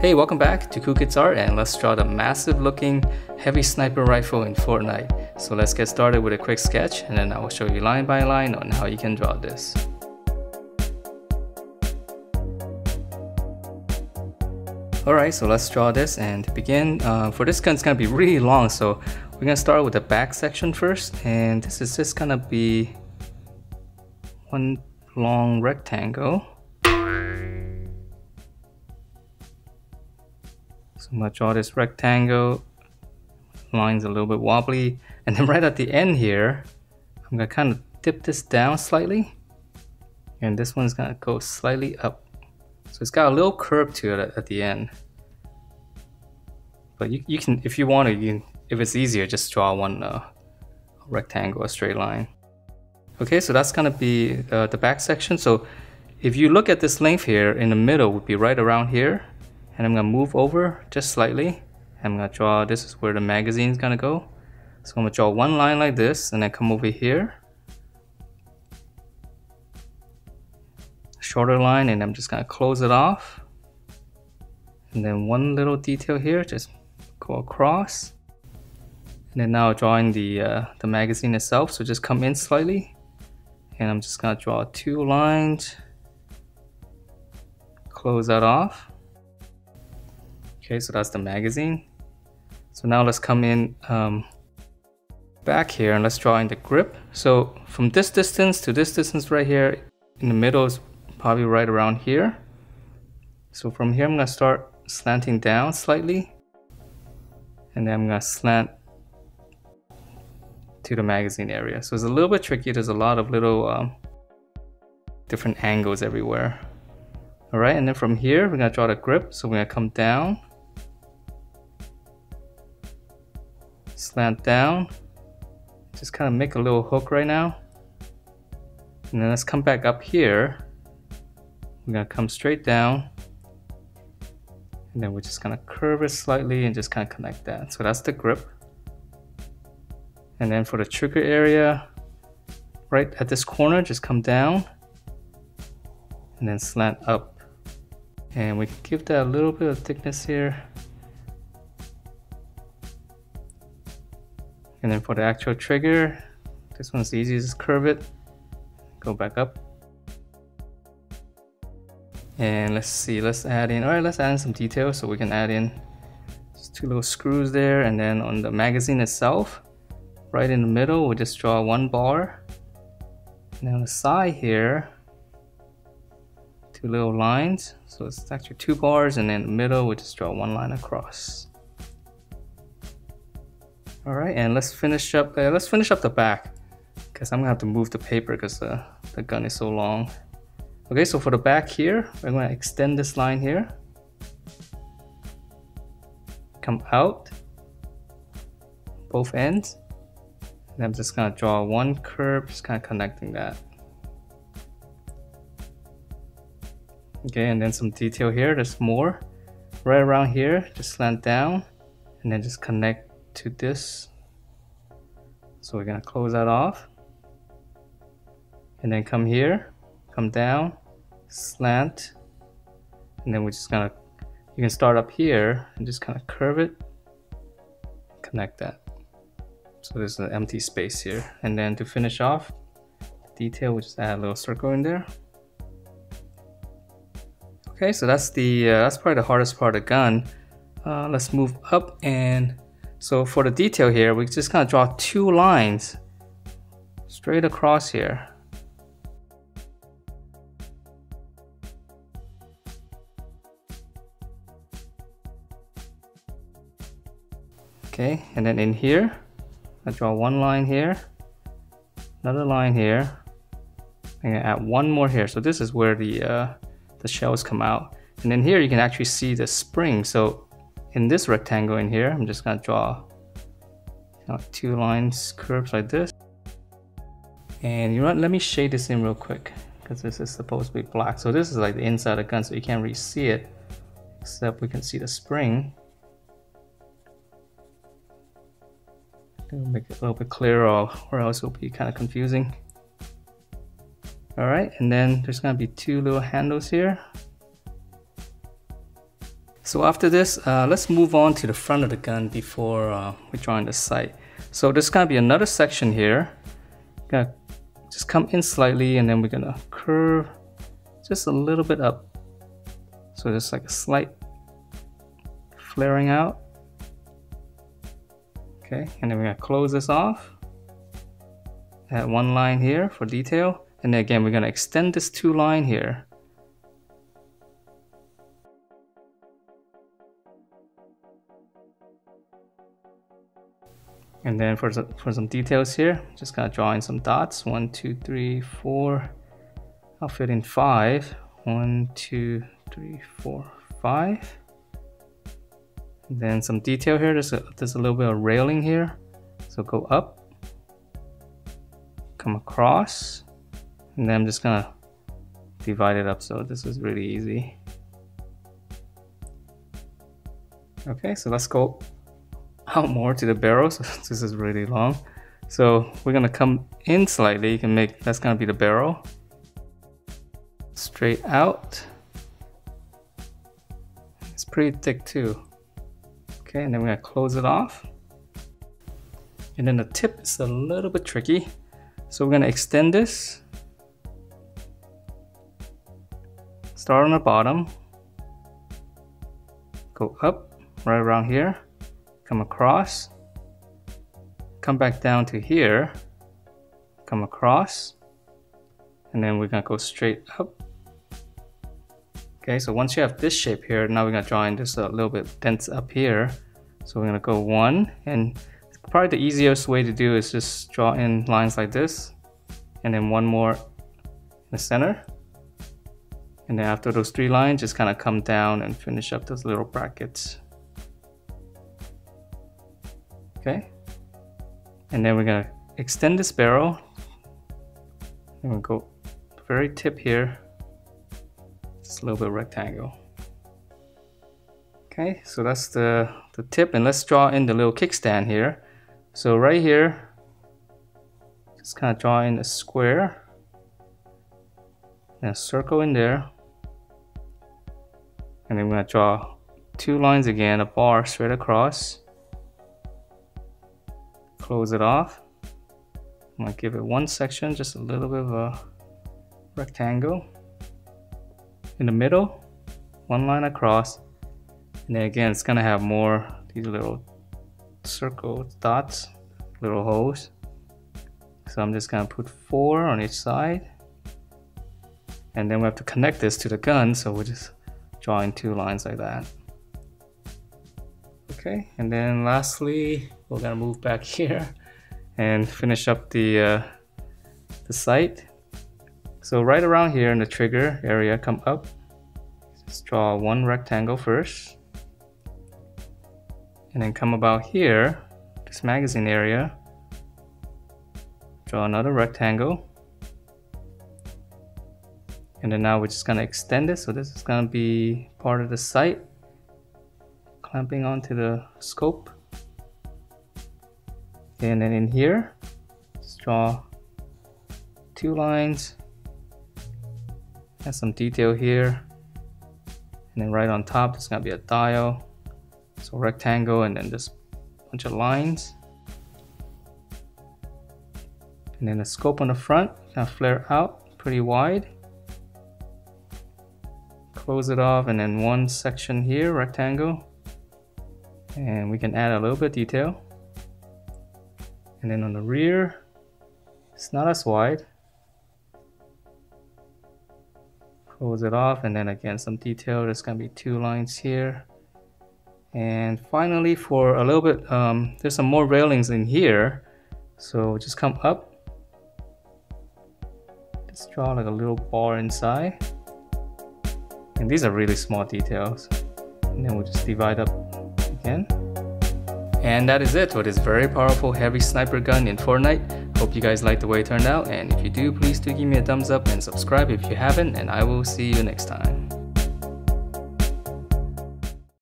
Hey, welcome back to Cool Kids Art, and let's draw the massive looking heavy sniper rifle in Fortnite. So let's get started with a quick sketch, and then I will show you line by line on how you can draw this. Alright, so let's draw this, and to begin, for this gun it's gonna be really long, so we're gonna start with the back section first, and this is just gonna be one long rectangle. So I'm going to draw this rectangle, lines a little bit wobbly, and then right at the end here, I'm going to kind of dip this down slightly, and this one's going to go slightly up. So it's got a little curve to it at the end. But you can, if you want to, if it's easier, just draw one rectangle, a straight line. Okay, so that's going to be the back section. So if you look at this length here, in the middle would be right around here. And I'm going to move over just slightly. I'm going to draw, this is where the magazine is going to go. So I'm going to draw one line like this, and then come over here. Shorter line, and I'm just going to close it off. And then one little detail here, just go across. And then now drawing the magazine itself, so just come in slightly. And I'm just going to draw two lines. Close that off. Okay, so that's the magazine. So now let's come in back here, and let's draw in the grip. So from this distance to this distance right here, in the middle is probably right around here. So from here I'm going to start slanting down slightly, and then I'm going to slant to the magazine area. So it's a little bit tricky. There's a lot of little different angles everywhere. Alright, and then from here we're going to draw the grip. So we're going to come down, slant down, just kind of make a little hook right now, and then let's come back up here. We're gonna come straight down, and then we're just gonna curve it slightly and just kind of connect that. So that's the grip. And then for the trigger area, right at this corner, just come down and then slant up, and we give that a little bit of thickness here. And then for the actual trigger, this one's easy, just curve it, go back up. And let's see, let's add in, alright, let's add in some details. So we can add in just two little screws there, and then on the magazine itself, right in the middle, we'll just draw one bar. And on the side here, two little lines. So it's actually two bars, and then in the middle, we'll just draw one line across. Alright, and let's finish up the back, because I'm gonna have to move the paper because the gun is so long. Okay, so for the back here, we're going to extend this line here, come out both ends, and I'm just going to draw one curve, just kind of connecting that. Okay, and then some detail here, there's more right around here, just slant down and then just connect to this. So we're going to close that off, and then come here, come down, slant, and then we're just gonna, you can start up here and just kind of curve it, connect that. So there's an empty space here, and then to finish off the detail, we'll just add a little circle in there. Okay, so that's that's probably the hardest part of the gun. Let's move up, and so for the detail here, we just kind of draw two lines straight across here. Okay, and then in here, I draw one line here, another line here, and add one more here. So this is where the shells come out. And then here you can actually see the spring. So in this rectangle in here, I'm just gonna draw two lines, curves like this. And you know what, let me shade this in real quick, because this is supposed to be black. So this is like the inside of the gun, so you can't really see it, except we can see the spring. Make it a little bit clearer, or else it'll be kind of confusing. Alright, and then there's gonna be two little handles here. So after this, let's move on to the front of the gun before we join the sight. So there's gonna be another section here. Gonna just come in slightly, and then we're gonna curve just a little bit up. So there's like a slight flaring out. Okay, and then we're gonna close this off. Add one line here for detail, and then again we're gonna extend this two line here. And then for some details here, just gonna draw in some dots. 1, 2, 3, 4. I'll fit in 5. 1, 2, 3, 4, 5. And then some detail here. There's a little bit of railing here. So go up, come across, and then I'm just gonna divide it up. So this is really easy. Okay, so let's go out more to the barrel. So this is really long. So we're gonna come in slightly. You can make, that's gonna be the barrel. Straight out. It's pretty thick too. Okay, and then we're gonna close it off. And then the tip is a little bit tricky. So we're gonna extend this. Start on the bottom. Go up right around here. Come across. Come back down to here. Come across. And then we're gonna go straight up. Okay, so once you have this shape here, now we're gonna draw in just a little bit dense up here. So we're gonna go 1, and probably the easiest way to do is just draw in lines like this, and then 1 more in the center. And then after those 3 lines, just kind of come down and finish up those little brackets. Okay, and then we're gonna extend this barrel, and we'll go very tip here. Just a little bit of rectangle. Okay, so that's the tip, and let's draw in the little kickstand here. So right here, just kind of draw in a square and a circle in there, and then we're gonna draw 2 lines again, a bar straight across. Close it off. I'm gonna give it 1 section, just a little bit of a rectangle. In the middle, 1 line across, and then again it's gonna have more these little circle dots, little holes. So I'm just gonna put 4 on each side, and then we have to connect this to the gun, so we're just drawing 2 lines like that. Okay, and then lastly we're gonna move back here and finish up the sight. So right around here in the trigger area, come up, just draw 1 rectangle first, and then come about here, this magazine area, draw another rectangle, and then now we're just gonna extend it. So this is gonna be part of the sight, clamping onto the scope. And then in here, just draw 2 lines, add some detail here, and then right on top there's gonna be a dial, so rectangle, and then just a bunch of lines, and then the scope on the front gonna flare out pretty wide. Close it off, and then 1 section here, rectangle, and we can add a little bit of detail. And then on the rear, it's not as wide. Close it off, and then again some detail. There's gonna be 2 lines here. And finally, for a little bit, there's some more railings in here. So just come up. Just draw like a little bar inside. And these are really small details. And then we'll just divide up again. And that is it for this very powerful heavy sniper gun in Fortnite. Hope you guys liked the way it turned out, and if you do, please do give me a thumbs up and subscribe if you haven't, and I will see you next time.